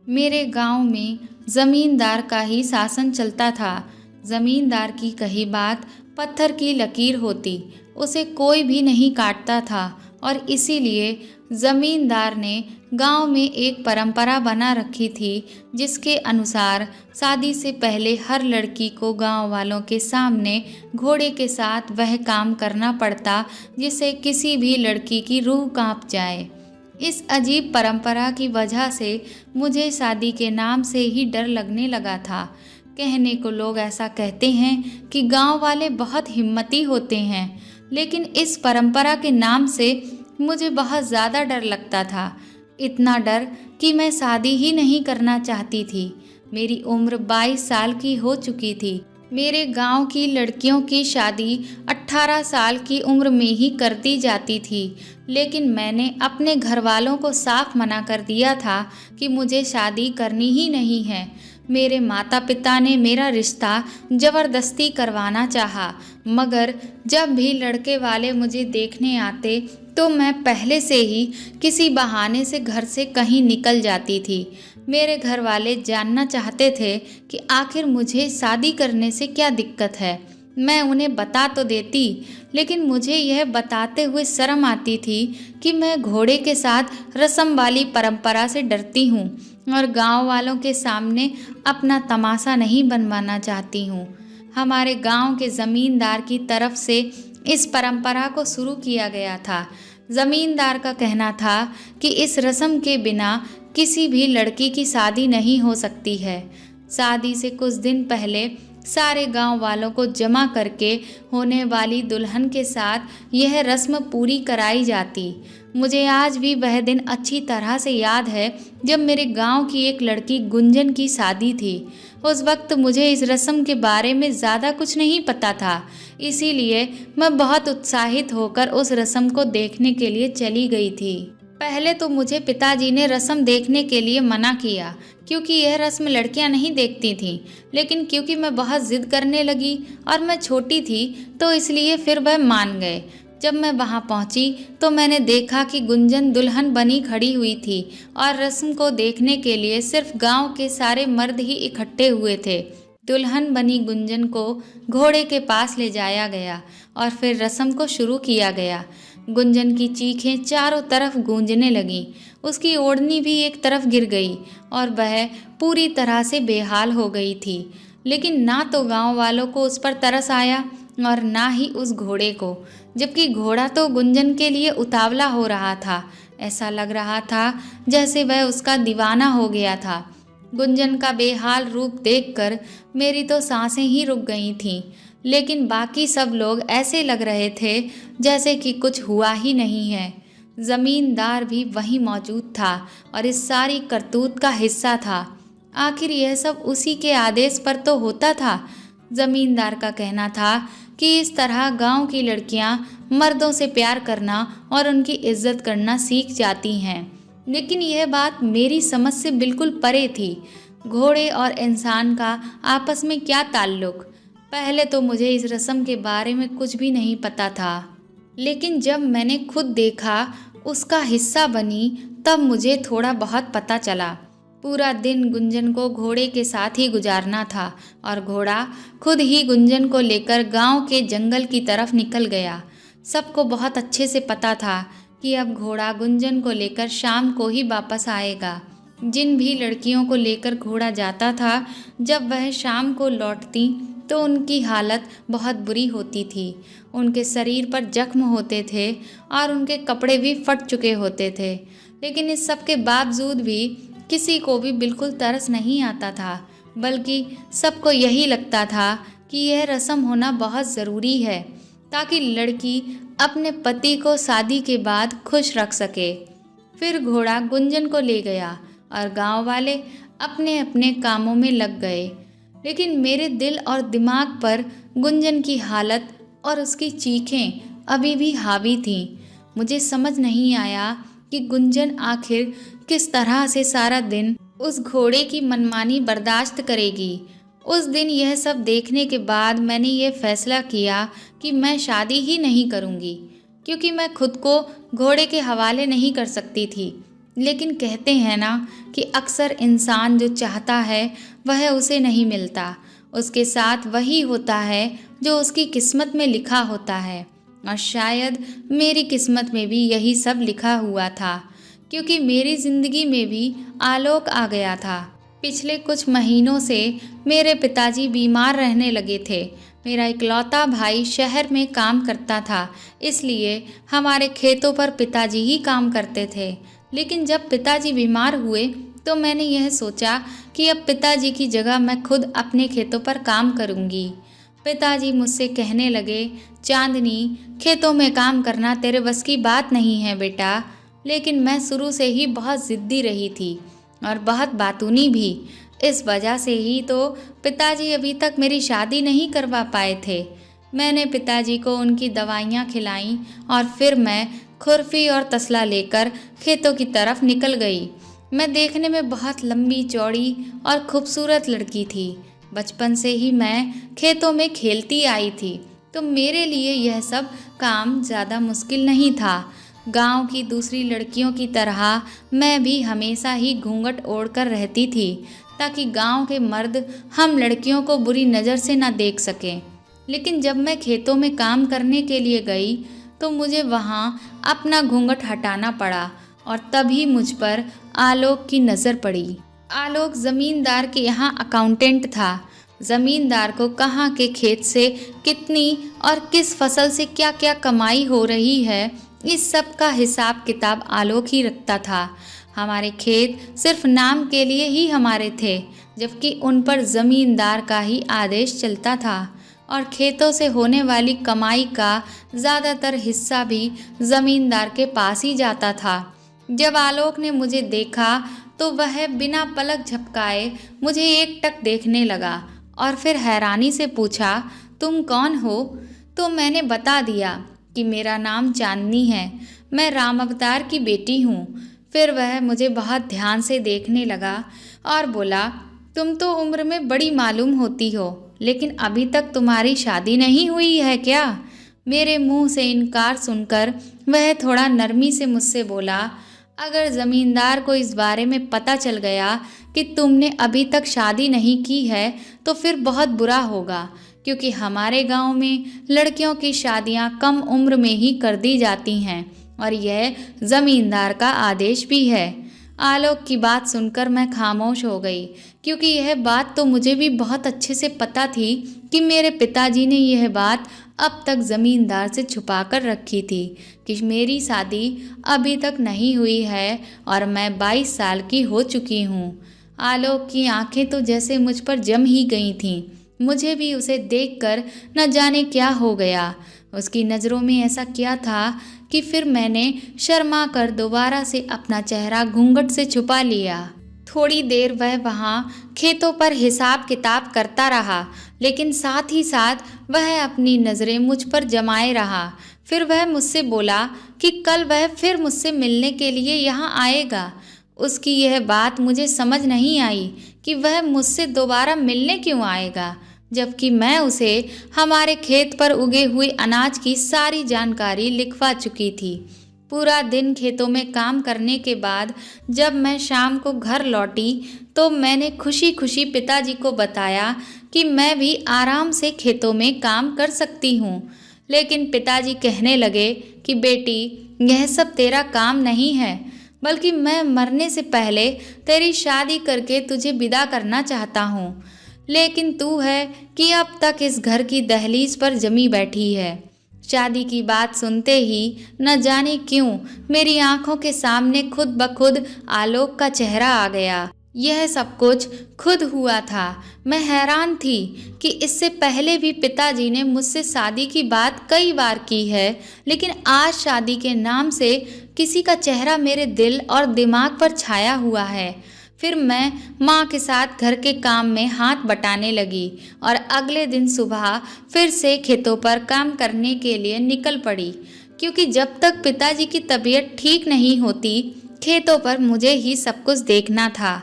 मेरे गांव में जमींदार का ही शासन चलता था। जमींदार की कही बात पत्थर की लकीर होती, उसे कोई भी नहीं काटता था। और इसीलिए जमींदार ने गांव में एक परंपरा बना रखी थी, जिसके अनुसार शादी से पहले हर लड़की को गांव वालों के सामने घोड़े के साथ वह काम करना पड़ता जिससे किसी भी लड़की की रूह कांप जाए। इस अजीब परंपरा की वजह से मुझे शादी के नाम से ही डर लगने लगा था। कहने को लोग ऐसा कहते हैं कि गांव वाले बहुत हिम्मती होते हैं, लेकिन इस परंपरा के नाम से मुझे बहुत ज़्यादा डर लगता था। इतना डर कि मैं शादी ही नहीं करना चाहती थी। मेरी उम्र 22 साल की हो चुकी थी। मेरे गांव की लड़कियों की शादी 18 साल की उम्र में ही कर दी जाती थी, लेकिन मैंने अपने घर वालों को साफ मना कर दिया था कि मुझे शादी करनी ही नहीं है। मेरे माता पिता ने मेरा रिश्ता ज़बरदस्ती करवाना चाहा, मगर जब भी लड़के वाले मुझे देखने आते तो मैं पहले से ही किसी बहाने से घर से कहीं निकल जाती थी। मेरे घर वाले जानना चाहते थे कि आखिर मुझे शादी करने से क्या दिक्कत है। मैं उन्हें बता तो देती, लेकिन मुझे यह बताते हुए शर्म आती थी कि मैं घोड़े के साथ रस्म वाली परंपरा से डरती हूँ और गांव वालों के सामने अपना तमाशा नहीं बनवाना चाहती हूँ। हमारे गांव के ज़मींदार की तरफ से इस परंपरा को शुरू किया गया था। ज़मींदार का कहना था कि इस रस्म के बिना किसी भी लड़की की शादी नहीं हो सकती है। शादी से कुछ दिन पहले सारे गांव वालों को जमा करके होने वाली दुल्हन के साथ यह रस्म पूरी कराई जाती। मुझे आज भी वह दिन अच्छी तरह से याद है जब मेरे गांव की एक लड़की गुंजन की शादी थी। उस वक्त मुझे इस रस्म के बारे में ज़्यादा कुछ नहीं पता था, इसीलिए मैं बहुत उत्साहित होकर उस रस्म को देखने के लिए चली गई थी। पहले तो मुझे पिताजी ने रस्म देखने के लिए मना किया, क्योंकि यह रस्म लड़कियां नहीं देखती थीं, लेकिन क्योंकि मैं बहुत ज़िद करने लगी और मैं छोटी थी तो इसलिए फिर वह मान गए। जब मैं वहां पहुंची तो मैंने देखा कि गुंजन दुल्हन बनी खड़ी हुई थी और रस्म को देखने के लिए सिर्फ गांव के सारे मर्द ही इकट्ठे हुए थे। दुल्हन बनी गुंजन को घोड़े के पास ले जाया गया और फिर रस्म को शुरू किया गया। गुंजन की चीखें चारों तरफ गूंजने लगीं। उसकी ओढ़नी भी एक तरफ गिर गई और वह पूरी तरह से बेहाल हो गई थी। लेकिन ना तो गांव वालों को उस पर तरस आया और ना ही उस घोड़े को, जबकि घोड़ा तो गुंजन के लिए उतावला हो रहा था। ऐसा लग रहा था जैसे वह उसका दीवाना हो गया था। गुंजन का बेहाल रूप देखकर मेरी तो सांसें ही रुक गई थीं, लेकिन बाकी सब लोग ऐसे लग रहे थे जैसे कि कुछ हुआ ही नहीं है। जमींदार भी वहीं मौजूद था और इस सारी करतूत का हिस्सा था। आखिर यह सब उसी के आदेश पर तो होता था। जमींदार का कहना था कि इस तरह गांव की लड़कियां मर्दों से प्यार करना और उनकी इज्जत करना सीख जाती हैं, लेकिन यह बात मेरी समझ से बिल्कुल परे थी। घोड़े और इंसान का आपस में क्या ताल्लुक? पहले तो मुझे इस रस्म के बारे में कुछ भी नहीं पता था, लेकिन जब मैंने खुद देखा, उसका हिस्सा बनी, तब मुझे थोड़ा बहुत पता चला। पूरा दिन गुंजन को घोड़े के साथ ही गुजारना था और घोड़ा खुद ही गुंजन को लेकर गांव के जंगल की तरफ निकल गया। सबको बहुत अच्छे से पता था कि अब घोड़ा गुंजन को लेकर शाम को ही वापस आएगा। जिन भी लड़कियों को लेकर घोड़ा जाता था, जब वह शाम को लौटती तो उनकी हालत बहुत बुरी होती थी। उनके शरीर पर जख्म होते थे और उनके कपड़े भी फट चुके होते थे, लेकिन इस सब के बावजूद भी किसी को भी बिल्कुल तरस नहीं आता था, बल्कि सबको यही लगता था कि यह रस्म होना बहुत ज़रूरी है ताकि लड़की अपने पति को शादी के बाद खुश रख सके। फिर घोड़ा गुंजन को ले गया और गांव वाले अपने अपने कामों में लग गए, लेकिन मेरे दिल और दिमाग पर गुंजन की हालत और उसकी चीखें अभी भी हावी थीं। मुझे समझ नहीं आया कि गुंजन आखिर किस तरह से सारा दिन उस घोड़े की मनमानी बर्दाश्त करेगी। उस दिन यह सब देखने के बाद मैंने ये फैसला किया कि मैं शादी ही नहीं करूँगी, क्योंकि मैं खुद को घोड़े के हवाले नहीं कर सकती थी। लेकिन कहते हैं ना कि अक्सर इंसान जो चाहता है वह उसे नहीं मिलता, उसके साथ वही होता है जो उसकी किस्मत में लिखा होता है। और शायद मेरी किस्मत में भी यही सब लिखा हुआ था, क्योंकि मेरी ज़िंदगी में भी आलोक आ गया था। पिछले कुछ महीनों से मेरे पिताजी बीमार रहने लगे थे। मेरा इकलौता भाई शहर में काम करता था, इसलिए हमारे खेतों पर पिताजी ही काम करते थे। लेकिन जब पिताजी बीमार हुए तो मैंने यह सोचा कि अब पिताजी की जगह मैं खुद अपने खेतों पर काम करूंगी। पिताजी मुझसे कहने लगे, चांदनी, खेतों में काम करना तेरे बस की बात नहीं है बेटा। लेकिन मैं शुरू से ही बहुत ज़िद्दी रही थी और बहुत बातूनी भी। इस वजह से ही तो पिताजी अभी तक मेरी शादी नहीं करवा पाए थे। मैंने पिताजी को उनकी दवाइयाँ खिलाईं और फिर मैं खुरपी और तसला लेकर खेतों की तरफ निकल गई। मैं देखने में बहुत लंबी चौड़ी और खूबसूरत लड़की थी। बचपन से ही मैं खेतों में खेलती आई थी, तो मेरे लिए यह सब काम ज़्यादा मुश्किल नहीं था। गांव की दूसरी लड़कियों की तरह मैं भी हमेशा ही घूंघट ओढ़कर रहती थी, ताकि गांव के मर्द हम लड़कियों को बुरी नज़र से न देख सकें। लेकिन जब मैं खेतों में काम करने के लिए गई तो मुझे वहां अपना घूंघट हटाना पड़ा और तभी मुझ पर आलोक की नज़र पड़ी। आलोक ज़मींदार के यहाँ अकाउंटेंट था। ज़मींदार को कहाँ के खेत से कितनी और किस फसल से क्या क्या कमाई हो रही है, इस सब का हिसाब किताब आलोक ही रखता था। हमारे खेत सिर्फ नाम के लिए ही हमारे थे, जबकि उन पर ज़मींदार का ही आदेश चलता था और खेतों से होने वाली कमाई का ज़्यादातर हिस्सा भी ज़मींदार के पास ही जाता था। जब आलोक ने मुझे देखा तो वह बिना पलक झपकाए मुझे एकटक देखने लगा और फिर हैरानी से पूछा, तुम कौन हो? तो मैंने बता दिया कि मेरा नाम चांदनी है, मैं राम अवतार की बेटी हूँ। फिर वह मुझे बहुत ध्यान से देखने लगा और बोला, तुम तो उम्र में बड़ी मालूम होती हो, लेकिन अभी तक तुम्हारी शादी नहीं हुई है क्या? मेरे मुंह से इनकार सुनकर वह थोड़ा नरमी से मुझसे बोला, अगर ज़मींदार को इस बारे में पता चल गया कि तुमने अभी तक शादी नहीं की है तो फिर बहुत बुरा होगा, क्योंकि हमारे गांव में लड़कियों की शादियां कम उम्र में ही कर दी जाती हैं और यह ज़मींदार का आदेश भी है। आलोक की बात सुनकर मैं खामोश हो गई, क्योंकि यह बात तो मुझे भी बहुत अच्छे से पता थी कि मेरे पिताजी ने यह बात अब तक ज़मींदार से छुपा कर रखी थी कि मेरी शादी अभी तक नहीं हुई है और मैं 22 साल की हो चुकी हूँ। आलोक की आंखें तो जैसे मुझ पर जम ही गई थीं। मुझे भी उसे देखकर न जाने क्या हो गया। उसकी नज़रों में ऐसा क्या था कि फिर मैंने शर्मा कर दोबारा से अपना चेहरा घूंघट से छुपा लिया। थोड़ी देर वह वहाँ खेतों पर हिसाब किताब करता रहा, लेकिन साथ ही साथ वह अपनी नज़रें मुझ पर जमाए रहा। फिर वह मुझसे बोला कि कल वह फिर मुझसे मिलने के लिए यहाँ आएगा। उसकी यह बात मुझे समझ नहीं आई कि वह मुझसे दोबारा मिलने क्यों आएगा, जबकि मैं उसे हमारे खेत पर उगे हुए अनाज की सारी जानकारी लिखवा चुकी थी। पूरा दिन खेतों में काम करने के बाद जब मैं शाम को घर लौटी तो मैंने खुशी खुशी पिताजी को बताया कि मैं भी आराम से खेतों में काम कर सकती हूँ। लेकिन पिताजी कहने लगे कि बेटी, यह सब तेरा काम नहीं है, बल्कि मैं मरने से पहले तेरी शादी करके तुझे विदा करना चाहता हूँ। लेकिन तू है कि अब तक इस घर की दहलीज पर जमी बैठी है। शादी की बात सुनते ही न जाने क्यों मेरी आंखों के सामने खुद ब खुद आलोक का चेहरा आ गया। यह सब कुछ खुद हुआ था। मैं हैरान थी कि इससे पहले भी पिताजी ने मुझसे शादी की बात कई बार की है, लेकिन आज शादी के नाम से किसी का चेहरा मेरे दिल और दिमाग पर छाया हुआ है। फिर मैं माँ के साथ घर के काम में हाथ बटाने लगी और अगले दिन सुबह फिर से खेतों पर काम करने के लिए निकल पड़ी, क्योंकि जब तक पिताजी की तबीयत ठीक नहीं होती खेतों पर मुझे ही सब कुछ देखना था।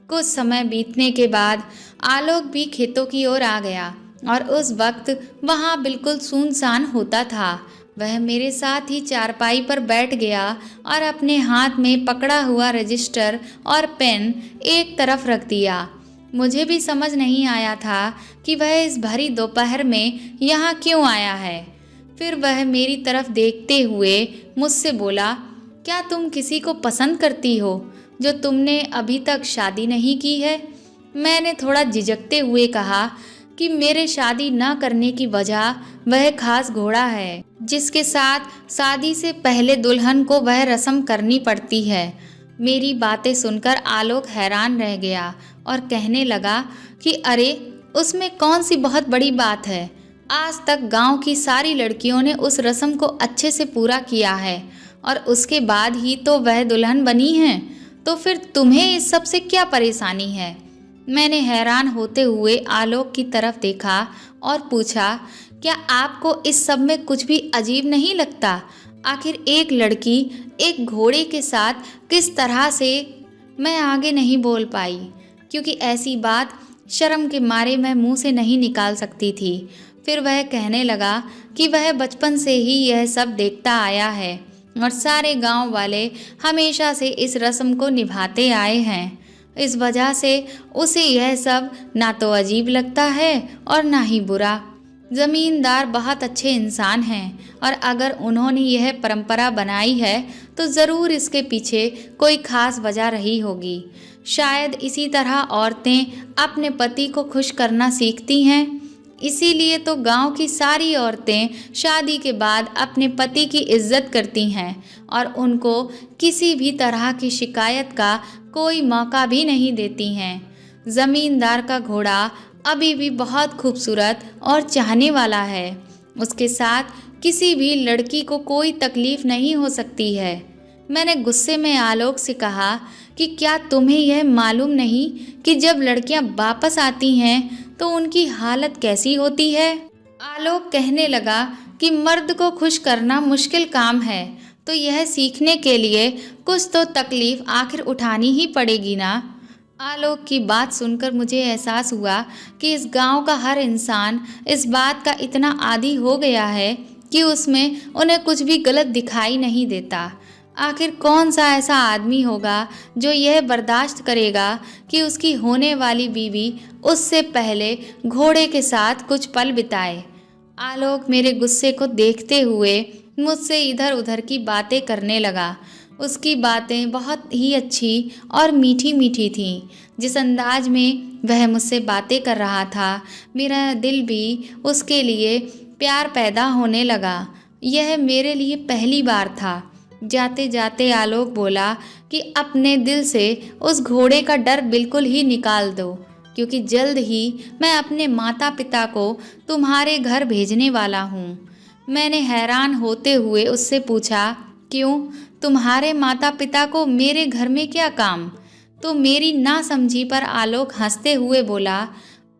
कुछ समय बीतने के बाद आलोक भी खेतों की ओर आ गया और उस वक्त वहाँ बिल्कुल सुनसान होता था। वह मेरे साथ ही चारपाई पर बैठ गया और अपने हाथ में पकड़ा हुआ रजिस्टर और पेन एक तरफ रख दिया। मुझे भी समझ नहीं आया था कि वह इस भरी दोपहर में यहाँ क्यों आया है। फिर वह मेरी तरफ देखते हुए मुझसे बोला, क्या तुम किसी को पसंद करती हो जो तुमने अभी तक शादी नहीं की है? मैंने थोड़ा झिझकते हुए कहा कि मेरे शादी न करने की वजह वह खास घोड़ा है जिसके साथ शादी से पहले दुल्हन को वह रस्म करनी पड़ती है। मेरी बातें सुनकर आलोक हैरान रह गया और कहने लगा कि अरे, उसमें कौन सी बहुत बड़ी बात है। आज तक गांव की सारी लड़कियों ने उस रस्म को अच्छे से पूरा किया है और उसके बाद ही तो वह दुल्हन बनी है, तो फिर तुम्हें इस सब से क्या परेशानी है? मैंने हैरान होते हुए आलोक की तरफ देखा और पूछा, क्या आपको इस सब में कुछ भी अजीब नहीं लगता? आखिर एक लड़की एक घोड़े के साथ किस तरह से? मैं आगे नहीं बोल पाई क्योंकि ऐसी बात शर्म के मारे मैं मुंह से नहीं निकाल सकती थी। फिर वह कहने लगा कि वह बचपन से ही यह सब देखता आया है और सारे गांव वाले हमेशा से इस रस्म को निभाते आए हैं। इस वजह से उसे यह सब ना तो अजीब लगता है और ना ही बुरा। ज़मींदार बहुत अच्छे इंसान हैं और अगर उन्होंने यह परंपरा बनाई है तो ज़रूर इसके पीछे कोई खास वजह रही होगी। शायद इसी तरह औरतें अपने पति को खुश करना सीखती हैं। इसीलिए तो गांव की सारी औरतें शादी के बाद अपने पति की इज्जत करती हैं और उनको किसी भी तरह की शिकायत का कोई मौका भी नहीं देती हैं। ज़मींदार का घोड़ा अभी भी बहुत खूबसूरत और चाहने वाला है। उसके साथ किसी भी लड़की को कोई तकलीफ नहीं हो सकती है। मैंने गुस्से में आलोक से कहा कि क्या तुम्हें यह मालूम नहीं कि जब लड़कियां वापस आती हैं तो उनकी हालत कैसी होती है? आलोक कहने लगा कि मर्द को खुश करना मुश्किल काम है, तो यह सीखने के लिए कुछ तो तकलीफ आखिर उठानी ही पड़ेगी ना। आलोक की बात सुनकर मुझे एहसास हुआ कि इस गांव का हर इंसान इस बात का इतना आदी हो गया है कि उसमें उन्हें कुछ भी गलत दिखाई नहीं देता। आखिर कौन सा ऐसा आदमी होगा जो यह बर्दाश्त करेगा कि उसकी होने वाली बीवी उससे पहले घोड़े के साथ कुछ पल बिताए। आलोक मेरे गुस्से को देखते हुए मुझसे इधर उधर की बातें करने लगा। उसकी बातें बहुत ही अच्छी और मीठी मीठी थीं। जिस अंदाज में वह मुझसे बातें कर रहा था, मेरा दिल भी उसके लिए प्यार पैदा होने लगा। यह मेरे लिए पहली बार था। जाते जाते आलोक बोला कि अपने दिल से उस घोड़े का डर बिल्कुल ही निकाल दो, क्योंकि जल्द ही मैं अपने माता पिता को तुम्हारे घर भेजने वाला हूँ। मैंने हैरान होते हुए उससे पूछा, क्यों? तुम्हारे माता पिता को मेरे घर में क्या काम? तो मेरी नासमझी पर आलोक हंसते हुए बोला,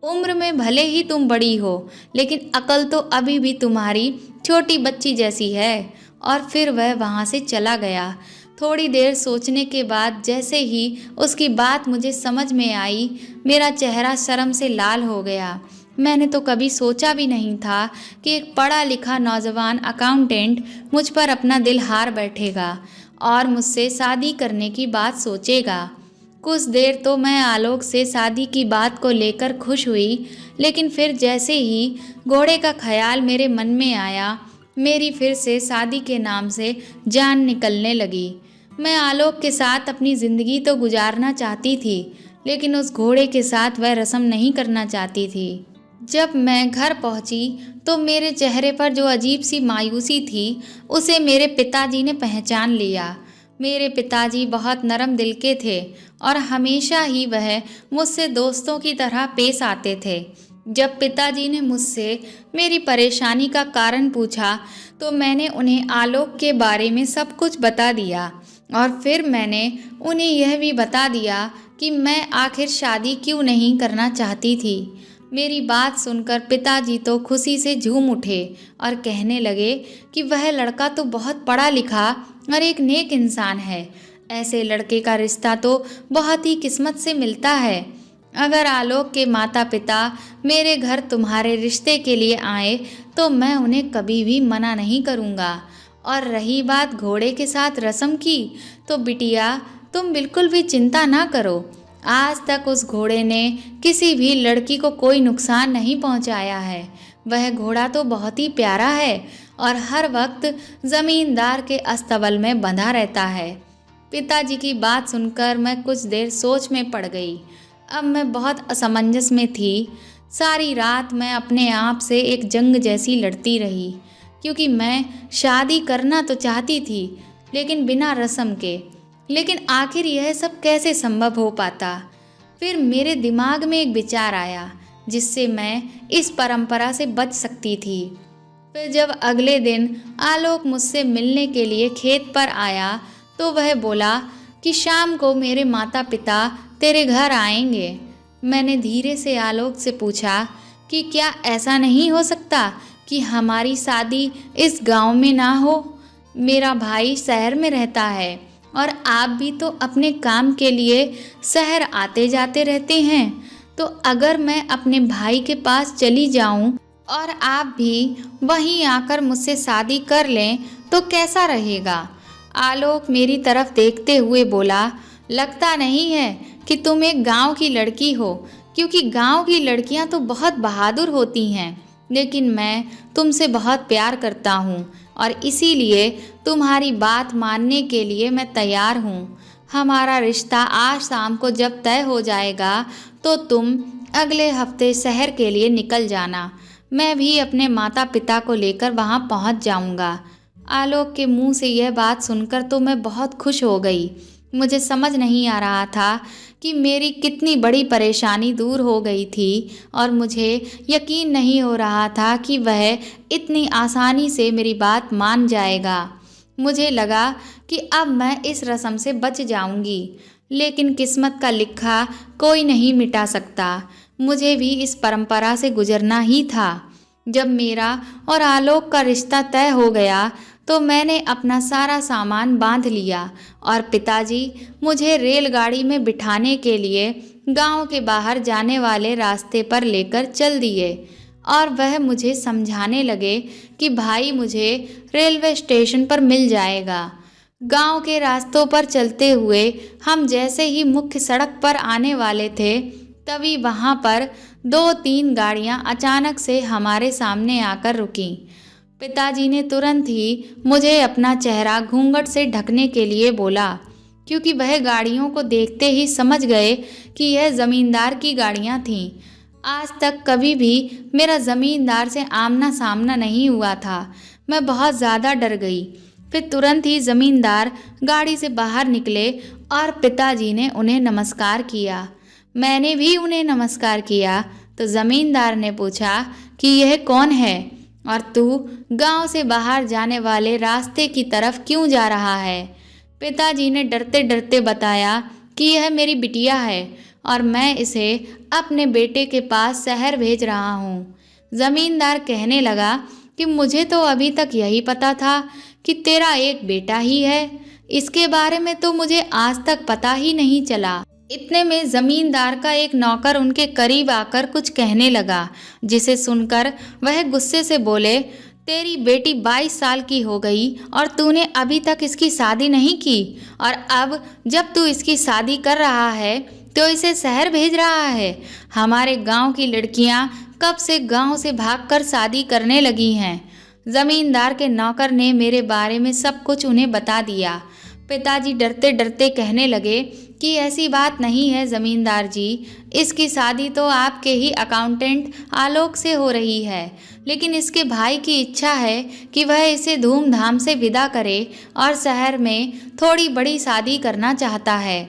उम्र में भले ही तुम बड़ी हो, लेकिन अकल तो अभी भी तुम्हारी छोटी बच्ची जैसी है। और फिर वह वहाँ से चला गया। थोड़ी देर सोचने के बाद जैसे ही उसकी बात मुझे समझ में आई, मेरा चेहरा शर्म से लाल हो गया। मैंने तो कभी सोचा भी नहीं था कि एक पढ़ा लिखा नौजवान अकाउंटेंट मुझ पर अपना दिल हार बैठेगा और मुझसे शादी करने की बात सोचेगा। कुछ देर तो मैं आलोक से शादी की बात को लेकर खुश हुई, लेकिन फिर जैसे ही घोड़े का ख्याल मेरे मन में आया, मेरी फिर से शादी के नाम से जान निकलने लगी। मैं आलोक के साथ अपनी ज़िंदगी तो गुजारना चाहती थी, लेकिन उस घोड़े के साथ वह रस्म नहीं करना चाहती थी। जब मैं घर पहुंची तो मेरे चेहरे पर जो अजीब सी मायूसी थी, उसे मेरे पिताजी ने पहचान लिया। मेरे पिताजी बहुत नरम दिल के थे और हमेशा ही वह मुझसे दोस्तों की तरह पेश आते थे। जब पिताजी ने मुझसे मेरी परेशानी का कारण पूछा तो मैंने उन्हें आलोक के बारे में सब कुछ बता दिया और फिर मैंने उन्हें यह भी बता दिया कि मैं आखिर शादी क्यों नहीं करना चाहती थी। मेरी बात सुनकर पिताजी तो खुशी से झूम उठे और कहने लगे कि वह लड़का तो बहुत पढ़ा लिखा और एक नेक इंसान है। ऐसे लड़के का रिश्ता तो बहुत ही किस्मत से मिलता है। अगर आलोक के माता पिता मेरे घर तुम्हारे रिश्ते के लिए आए तो मैं उन्हें कभी भी मना नहीं करूँगा। और रही बात घोड़े के साथ रस्म की, तो बिटिया तुम बिल्कुल भी चिंता ना करो। आज तक उस घोड़े ने किसी भी लड़की को कोई नुकसान नहीं पहुंचाया है। वह घोड़ा तो बहुत ही प्यारा है और हर वक्त जमींदार के अस्तबल में बंधा रहता है। पिताजी की बात सुनकर मैं कुछ देर सोच में पड़ गई। अब मैं बहुत असमंजस में थी। सारी रात मैं अपने आप से एक जंग जैसी लड़ती रही, क्योंकि मैं शादी करना तो चाहती थी लेकिन बिना रस्म के। लेकिन आखिर यह सब कैसे संभव हो पाता। फिर मेरे दिमाग में एक विचार आया जिससे मैं इस परंपरा से बच सकती थी। फिर जब अगले दिन आलोक मुझसे मिलने के लिए खेत पर आया तो वह बोला कि शाम को मेरे माता पिता तेरे घर आएंगे। मैंने धीरे से आलोक से पूछा कि क्या ऐसा नहीं हो सकता कि हमारी शादी इस गांव में ना हो। मेरा भाई शहर में रहता है और आप भी तो अपने काम के लिए शहर आते जाते रहते हैं। तो अगर मैं अपने भाई के पास चली जाऊं और आप भी वहीं आकर मुझसे शादी कर लें तो कैसा रहेगा। आलोक मेरी तरफ देखते हुए बोला, लगता नहीं है कि तुम एक गांव की लड़की हो, क्योंकि गांव की लड़कियां तो बहुत बहादुर होती हैं। लेकिन मैं तुमसे बहुत प्यार करता हूँ और इसीलिए तुम्हारी बात मानने के लिए मैं तैयार हूँ। हमारा रिश्ता आज शाम को जब तय हो जाएगा तो तुम अगले हफ्ते शहर के लिए निकल जाना। मैं भी अपने माता पिता को लेकर वहाँ पहुँच जाऊँगा। आलोक के मुंह से यह बात सुनकर तो मैं बहुत खुश हो गई। मुझे समझ नहीं आ रहा था कि मेरी कितनी बड़ी परेशानी दूर हो गई थी और मुझे यकीन नहीं हो रहा था कि वह इतनी आसानी से मेरी बात मान जाएगा। मुझे लगा कि अब मैं इस रस्म से बच जाऊंगी, लेकिन किस्मत का लिखा कोई नहीं मिटा सकता। मुझे भी इस परंपरा से गुजरना ही था। जब मेरा और आलोक का रिश्ता तय हो गया तो मैंने अपना सारा सामान बांध लिया और पिताजी मुझे रेलगाड़ी में बिठाने के लिए गांव के बाहर जाने वाले रास्ते पर लेकर चल दिए और वह मुझे समझाने लगे कि भाई मुझे रेलवे स्टेशन पर मिल जाएगा। गांव के रास्तों पर चलते हुए हम जैसे ही मुख्य सड़क पर आने वाले थे तभी वहां पर 2-3 गाड़ियां अचानक से हमारे सामने आकर रुकीं। पिताजी ने तुरंत ही मुझे अपना चेहरा घूंघट से ढकने के लिए बोला, क्योंकि वह गाड़ियों को देखते ही समझ गए कि यह ज़मींदार की गाड़ियां थीं। आज तक कभी भी मेरा ज़मींदार से आमना सामना नहीं हुआ था। मैं बहुत ज़्यादा डर गई। फिर तुरंत ही ज़मींदार गाड़ी से बाहर निकले और पिताजी ने उन्हें नमस्कार किया। मैंने भी उन्हें नमस्कार किया तो ज़मींदार ने पूछा कि यह कौन है और तू गांव से बाहर जाने वाले रास्ते की तरफ क्यों जा रहा है। पिताजी ने डरते डरते बताया कि यह मेरी बिटिया है और मैं इसे अपने बेटे के पास शहर भेज रहा हूँ। ज़मींदार कहने लगा कि मुझे तो अभी तक यही पता था कि तेरा एक बेटा ही है। इसके बारे में तो मुझे आज तक पता ही नहीं चला। इतने में ज़मींदार का एक नौकर उनके करीब आकर कुछ कहने लगा, जिसे सुनकर वह गुस्से से बोले, तेरी बेटी 22 साल की हो गई और तूने अभी तक इसकी शादी नहीं की, और अब जब तू इसकी शादी कर रहा है तो इसे शहर भेज रहा है। हमारे गांव की लड़कियां कब से गांव से भागकर शादी करने लगी हैं। ज़मींदार के नौकर ने मेरे बारे में सब कुछ उन्हें बता दिया। पिताजी डरते डरते कहने लगे कि ऐसी बात नहीं है ज़मींदार जी, इसकी शादी तो आपके ही अकाउंटेंट आलोक से हो रही है, लेकिन इसके भाई की इच्छा है कि वह इसे धूमधाम से विदा करे और शहर में थोड़ी बड़ी शादी करना चाहता है।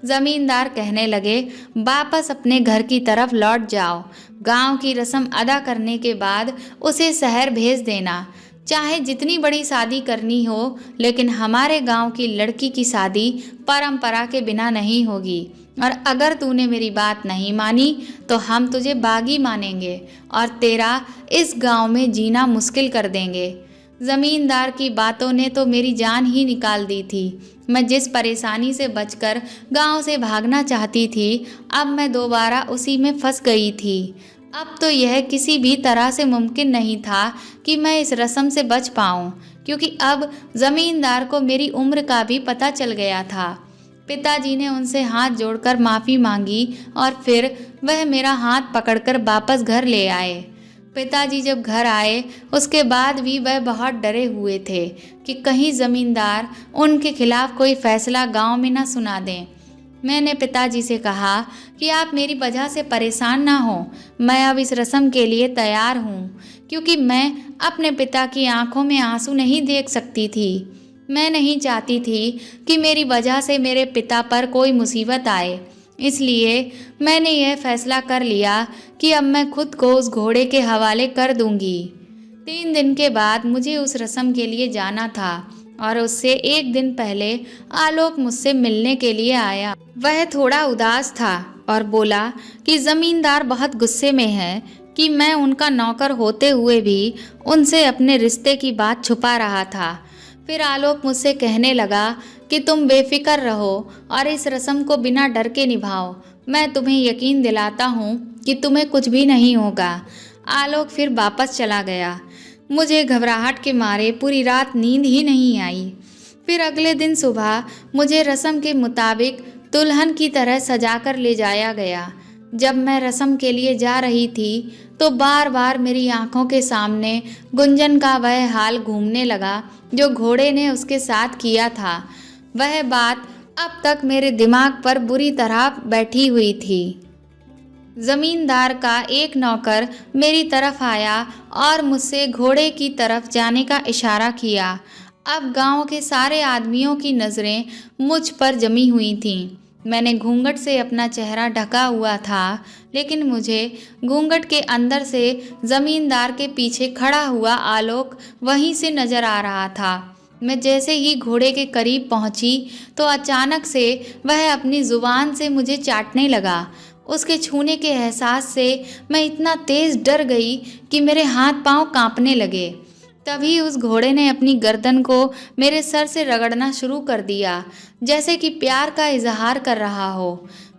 ज़मींदार कहने लगे, वापस अपने घर की तरफ लौट जाओ। गांव की रस्म अदा करने के बाद उसे शहर भेज देना। चाहे जितनी बड़ी शादी करनी हो, लेकिन हमारे गांव की लड़की की शादी परंपरा के बिना नहीं होगी। और अगर तूने मेरी बात नहीं मानी तो हम तुझे बागी मानेंगे और तेरा इस गांव में जीना मुश्किल कर देंगे। जमींदार की बातों ने तो मेरी जान ही निकाल दी थी। मैं जिस परेशानी से बचकर गांव से भागना चाहती थी, अब मैं दोबारा उसी में फंस गई थी। अब तो यह किसी भी तरह से मुमकिन नहीं था कि मैं इस रस्म से बच पाऊं, क्योंकि अब जमींदार को मेरी उम्र का भी पता चल गया था। पिताजी ने उनसे हाथ जोड़कर माफ़ी मांगी और फिर वह मेरा हाथ पकड़कर वापस घर ले आए। पिताजी जब घर आए उसके बाद भी वह बहुत डरे हुए थे कि कहीं ज़मींदार उनके खिलाफ कोई फैसला गांव में न सुना दें। मैंने पिताजी से कहा कि आप मेरी वजह से परेशान ना हो, मैं अब इस रस्म के लिए तैयार हूँ, क्योंकि मैं अपने पिता की आंखों में आंसू नहीं देख सकती थी। मैं नहीं चाहती थी कि मेरी वजह से मेरे पिता पर कोई मुसीबत आए। इसलिए मैंने यह फैसला कर लिया कि अब मैं खुद को उस घोड़े के हवाले कर दूंगी। 3 दिन के बाद मुझे उस रस्म के लिए जाना था और उससे 1 दिन पहले आलोक मुझसे मिलने के लिए आया। वह थोड़ा उदास था और बोला कि ज़मींदार बहुत गुस्से में है कि मैं उनका नौकर होते हुए भी उनसे अपने रिश्ते की बात छुपा रहा था। फिर आलोक मुझसे कहने लगा कि तुम बेफिक्र रहो और इस रस्म को बिना डर के निभाओ। मैं तुम्हें यकीन दिलाता हूँ कि तुम्हें कुछ भी नहीं होगा। आलोक फिर वापस चला गया। मुझे घबराहट के मारे पूरी रात नींद ही नहीं आई। फिर अगले दिन सुबह मुझे रस्म के मुताबिक दुल्हन की तरह सजाकर ले जाया गया। जब मैं रस्म के लिए जा रही थी तो बार बार मेरी आंखों के सामने गुंजन का वह हाल घूमने लगा जो घोड़े ने उसके साथ किया था। वह बात अब तक मेरे दिमाग पर बुरी तरह बैठी हुई थी। जमींदार का एक नौकर मेरी तरफ आया और मुझसे घोड़े की तरफ जाने का इशारा किया। अब गांव के सारे आदमियों की नज़रें मुझ पर जमी हुई थीं। मैंने घूंघट से अपना चेहरा ढका हुआ था, लेकिन मुझे घूंघट के अंदर से जमींदार के पीछे खड़ा हुआ आलोक वहीं से नजर आ रहा था। मैं जैसे ही घोड़े के करीब पहुंची तो अचानक से वह अपनी जुबान से मुझे चाटने लगा। उसके छूने के एहसास से मैं इतना तेज डर गई कि मेरे हाथ पांव कांपने लगे। तभी उस घोड़े ने अपनी गर्दन को मेरे सर से रगड़ना शुरू कर दिया, जैसे कि प्यार का इजहार कर रहा हो।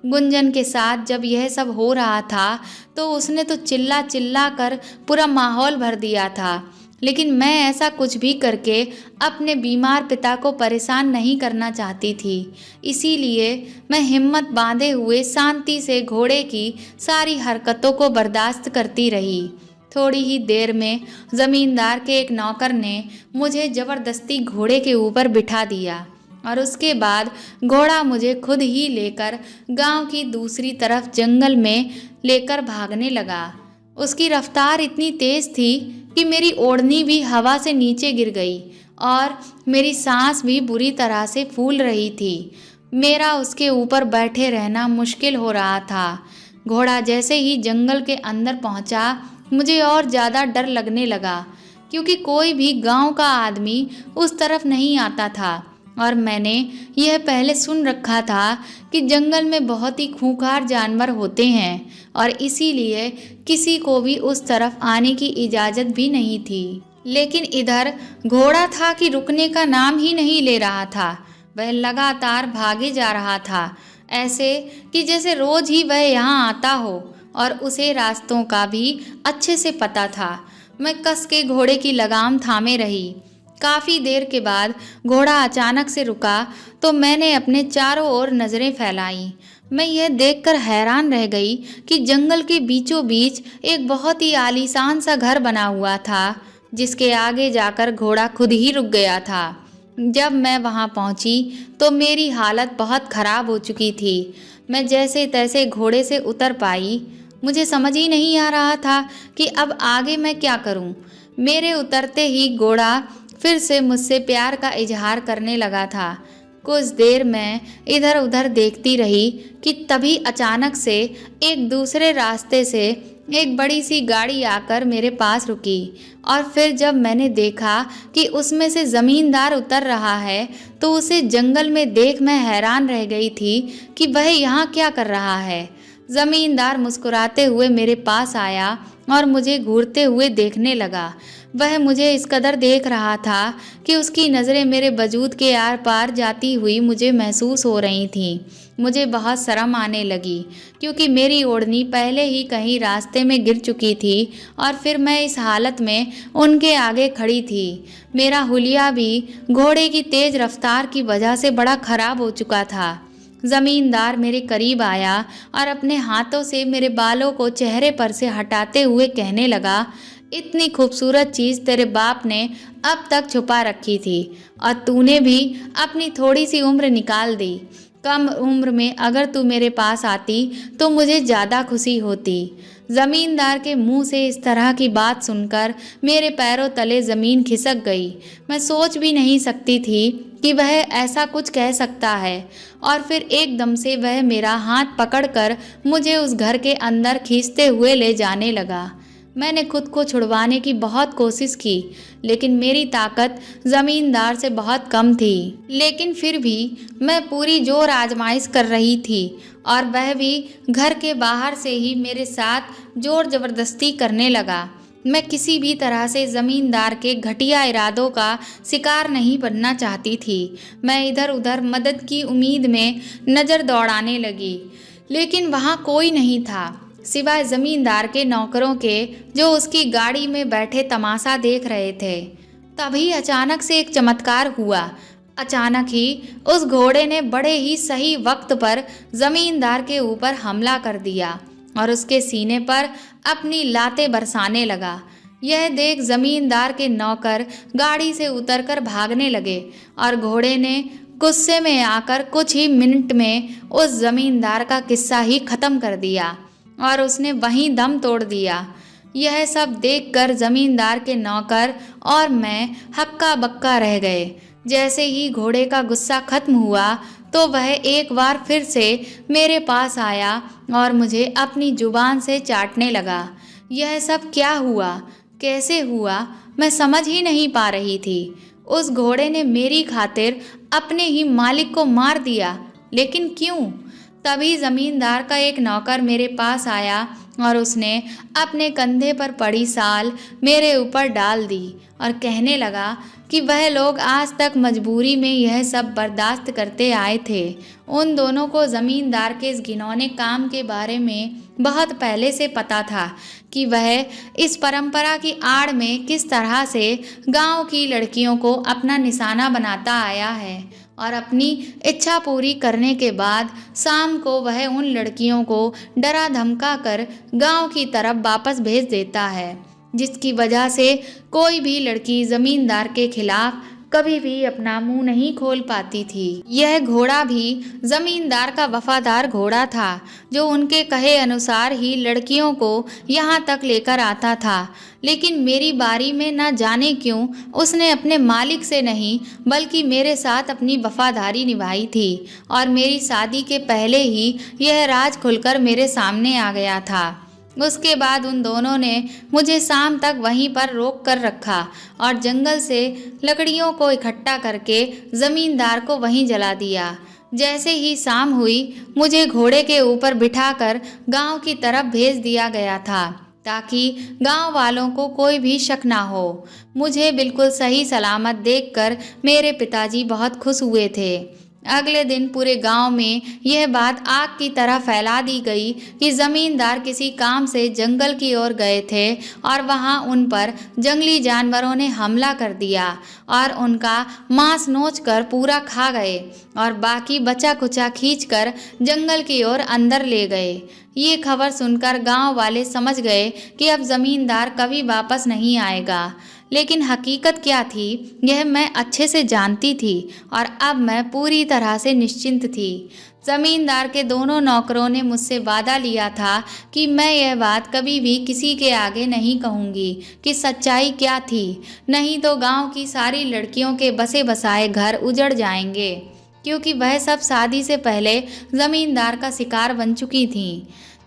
गुंजन के साथ जब यह सब हो रहा था तो उसने तो चिल्ला चिल्ला कर पूरा माहौल भर दिया था, लेकिन मैं ऐसा कुछ भी करके अपने बीमार पिता को परेशान नहीं करना चाहती थी। इसीलिए मैं हिम्मत बांधे हुए शांति से घोड़े की सारी हरकतों को बर्दाश्त करती रही। थोड़ी ही देर में जमींदार के एक नौकर ने मुझे ज़बरदस्ती घोड़े के ऊपर बिठा दिया और उसके बाद घोड़ा मुझे खुद ही लेकर गांव की दूसरी तरफ जंगल में लेकर भागने लगा। उसकी रफ्तार इतनी तेज थी कि मेरी ओढ़नी भी हवा से नीचे गिर गई और मेरी सांस भी बुरी तरह से फूल रही थी। मेरा उसके ऊपर बैठे रहना मुश्किल हो रहा था। घोड़ा जैसे ही जंगल के अंदर पहुंचा, मुझे और ज़्यादा डर लगने लगा, क्योंकि कोई भी गांव का आदमी उस तरफ नहीं आता था और मैंने यह पहले सुन रखा था कि जंगल में बहुत ही खूंखार जानवर होते हैं और इसीलिए किसी को भी उस तरफ आने की इजाज़त भी नहीं थी। लेकिन इधर घोड़ा था कि रुकने का नाम ही नहीं ले रहा था। वह लगातार भागे जा रहा था, ऐसे कि जैसे रोज ही वह यहाँ आता हो और उसे रास्तों का भी अच्छे से पता था। मैं कस के घोड़े की लगाम थामे रही। काफ़ी देर के बाद घोड़ा अचानक से रुका तो मैंने अपने चारों ओर नज़रें फैलाईं। मैं यह देखकर हैरान रह गई कि जंगल के बीचों बीच एक बहुत ही आलीशान सा घर बना हुआ था, जिसके आगे जाकर घोड़ा खुद ही रुक गया था। जब मैं वहां पहुंची तो मेरी हालत बहुत ख़राब हो चुकी थी। मैं जैसे तैसे घोड़े से उतर पाई। मुझे समझ ही नहीं आ रहा था कि अब आगे मैं क्या करूं। मेरे उतरते ही घोड़ा फिर से मुझसे प्यार का इजहार करने लगा था। कुछ देर मैं इधर उधर देखती रही कि तभी अचानक से एक दूसरे रास्ते से एक बड़ी सी गाड़ी आकर मेरे पास रुकी और फिर जब मैंने देखा कि उसमें से ज़मींदार उतर रहा है तो उसे जंगल में देख मैं हैरान रह गई थी कि वह यहाँ क्या कर रहा है। ज़मींदार मुस्कुराते हुए मेरे पास आया और मुझे घूरते हुए देखने लगा। वह मुझे इस कदर देख रहा था कि उसकी नज़रें मेरे वजूद के आर पार जाती हुई मुझे महसूस हो रही थीं। मुझे बहुत शर्म आने लगी क्योंकि मेरी ओढ़नी पहले ही कहीं रास्ते में गिर चुकी थी और फिर मैं इस हालत में उनके आगे खड़ी थी। मेरा हुलिया भी घोड़े की तेज़ रफ्तार की वजह से बड़ा खराब हो चुका था। जमींदार मेरे करीब आया और अपने हाथों से मेरे बालों को चेहरे पर से हटाते हुए कहने लगा, इतनी खूबसूरत चीज़ तेरे बाप ने अब तक छुपा रखी थी और तूने भी अपनी थोड़ी सी उम्र निकाल दी। कम उम्र में अगर तू मेरे पास आती तो मुझे ज़्यादा खुशी होती। ज़मींदार के मुंह से इस तरह की बात सुनकर मेरे पैरों तले ज़मीन खिसक गई। मैं सोच भी नहीं सकती थी कि वह ऐसा कुछ कह सकता है। और फिर एकदम से वह मेरा हाथ पकड़कर मुझे उस घर के अंदर खींचते हुए ले जाने लगा। मैंने खुद को छुड़वाने की बहुत कोशिश की, लेकिन मेरी ताकत ज़मींदार से बहुत कम थी। लेकिन फिर भी मैं पूरी जोर आजमाइश कर रही थी और वह भी घर के बाहर से ही मेरे साथ जोर ज़बरदस्ती करने लगा। मैं किसी भी तरह से ज़मींदार के घटिया इरादों का शिकार नहीं बनना चाहती थी। मैं इधर उधर मदद की उम्मीद में नज़र दौड़ाने लगी, लेकिन वहाँ कोई नहीं था सिवाय ज़मींदार के नौकरों के, जो उसकी गाड़ी में बैठे तमाशा देख रहे थे। तभी अचानक से एक चमत्कार हुआ। अचानक ही उस घोड़े ने बड़े ही सही वक्त पर ज़मींदार के ऊपर हमला कर दिया और उसके सीने पर अपनी लातें बरसाने लगा। यह देख ज़मींदार के नौकर गाड़ी से उतरकर भागने लगे और घोड़े ने गुस्से में आकर कुछ ही मिनट में उस ज़मींदार का किस्सा ही ख़त्म कर दिया और उसने वहीं दम तोड़ दिया। यह सब देखकर ज़मींदार के नौकर और मैं हक्का बक्का रह गए। जैसे ही घोड़े का गुस्सा खत्म हुआ तो वह एक बार फिर से मेरे पास आया और मुझे अपनी जुबान से चाटने लगा। यह सब क्या हुआ, कैसे हुआ, मैं समझ ही नहीं पा रही थी। उस घोड़े ने मेरी खातिर अपने ही मालिक को मार दिया, लेकिन क्यों? तभी ज़मींदार का एक नौकर मेरे पास आया और उसने अपने कंधे पर पड़ी साल मेरे ऊपर डाल दी और कहने लगा कि वह लोग आज तक मजबूरी में यह सब बर्दाश्त करते आए थे। उन दोनों को ज़मींदार के इस घिनौने काम के बारे में बहुत पहले से पता था कि वह इस परंपरा की आड़ में किस तरह से गांव की लड़कियों को अपना निशाना बनाता आया है और अपनी इच्छा पूरी करने के बाद शाम को वह उन लड़कियों को डरा धमका कर गांव की तरफ वापस भेज देता है, जिसकी वजह से कोई भी लड़की ज़मींदार के खिलाफ कभी भी अपना मुंह नहीं खोल पाती थी। यह घोड़ा भी ज़मींदार का वफादार घोड़ा था, जो उनके कहे अनुसार ही लड़कियों को यहाँ तक लेकर आता था। लेकिन मेरी बारी में न जाने क्यों उसने अपने मालिक से नहीं बल्कि मेरे साथ अपनी वफादारी निभाई थी और मेरी शादी के पहले ही यह राज खुलकर मेरे सामने आ गया था। उसके बाद उन दोनों ने मुझे शाम तक वहीं पर रोक कर रखा और जंगल से लकड़ियों को इकट्ठा करके ज़मींदार को वहीं जला दिया। जैसे ही शाम हुई मुझे घोड़े के ऊपर बिठाकर गांव की तरफ भेज दिया गया था ताकि गांव वालों को कोई भी शक ना हो। मुझे बिल्कुल सही सलामत देखकर मेरे पिताजी बहुत खुश हुए थे। अगले दिन पूरे गांव में यह बात आग की तरह फैला दी गई कि ज़मींदार किसी काम से जंगल की ओर गए थे और वहां उन पर जंगली जानवरों ने हमला कर दिया और उनका मांस नोच कर पूरा खा गए और बाकी बचा कुचा खींचकर जंगल की ओर अंदर ले गए। ये खबर सुनकर गांव वाले समझ गए कि अब ज़मींदार कभी वापस नहीं आएगा। लेकिन हकीकत क्या थी यह मैं अच्छे से जानती थी और अब मैं पूरी तरह से निश्चिंत थी। ज़मींदार के दोनों नौकरों ने मुझसे वादा लिया था कि मैं यह बात कभी भी किसी के आगे नहीं कहूँगी कि सच्चाई क्या थी, नहीं तो गांव की सारी लड़कियों के बसे बसाए घर उजड़ जाएंगे, क्योंकि वह सब शादी से पहले ज़मींदार का शिकार बन चुकी थीं।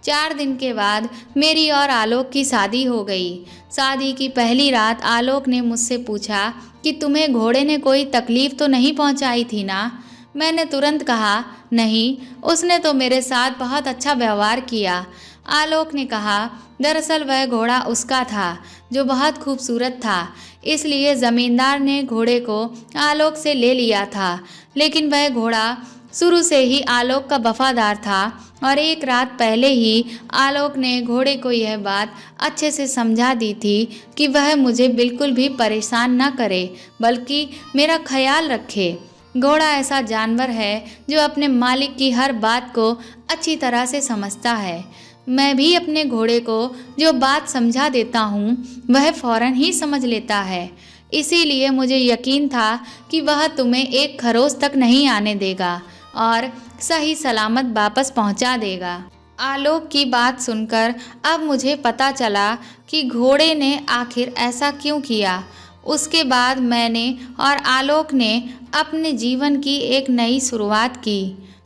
4 दिन के बाद मेरी और आलोक की शादी हो गई। शादी की पहली रात आलोक ने मुझसे पूछा कि तुम्हें घोड़े ने कोई तकलीफ़ तो नहीं पहुंचाई थी ना? मैंने तुरंत कहा नहीं, उसने तो मेरे साथ बहुत अच्छा व्यवहार किया। आलोक ने कहा, दरअसल वह घोड़ा उसका था जो बहुत खूबसूरत था, इसलिए जमींदार ने घोड़े को आलोक से ले लिया था। लेकिन वह घोड़ा शुरू से ही आलोक का वफादार था और एक रात पहले ही आलोक ने घोड़े को यह बात अच्छे से समझा दी थी कि वह मुझे बिल्कुल भी परेशान न करे, बल्कि मेरा ख्याल रखे। घोड़ा ऐसा जानवर है जो अपने मालिक की हर बात को अच्छी तरह से समझता है। मैं भी अपने घोड़े को जो बात समझा देता हूँ वह फौरन ही समझ लेता है, इसीलिए मुझे यकीन था कि वह तुम्हें एक खरोच तक नहीं आने देगा और सही सलामत वापस पहुंचा देगा। आलोक की बात सुनकर अब मुझे पता चला कि घोड़े ने आखिर ऐसा क्यों किया। उसके बाद मैंने और आलोक ने अपने जीवन की एक नई शुरुआत की।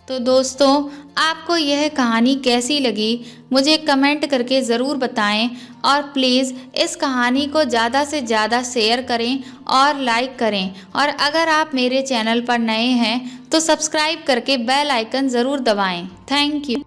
तो दोस्तों, आपको यह कहानी कैसी लगी मुझे कमेंट करके ज़रूर बताएं और प्लीज़ इस कहानी को ज़्यादा से ज़्यादा शेयर करें और लाइक करें। और अगर आप मेरे चैनल पर नए हैं तो सब्सक्राइब करके बेल आइकन ज़रूर दबाएं। Thank you.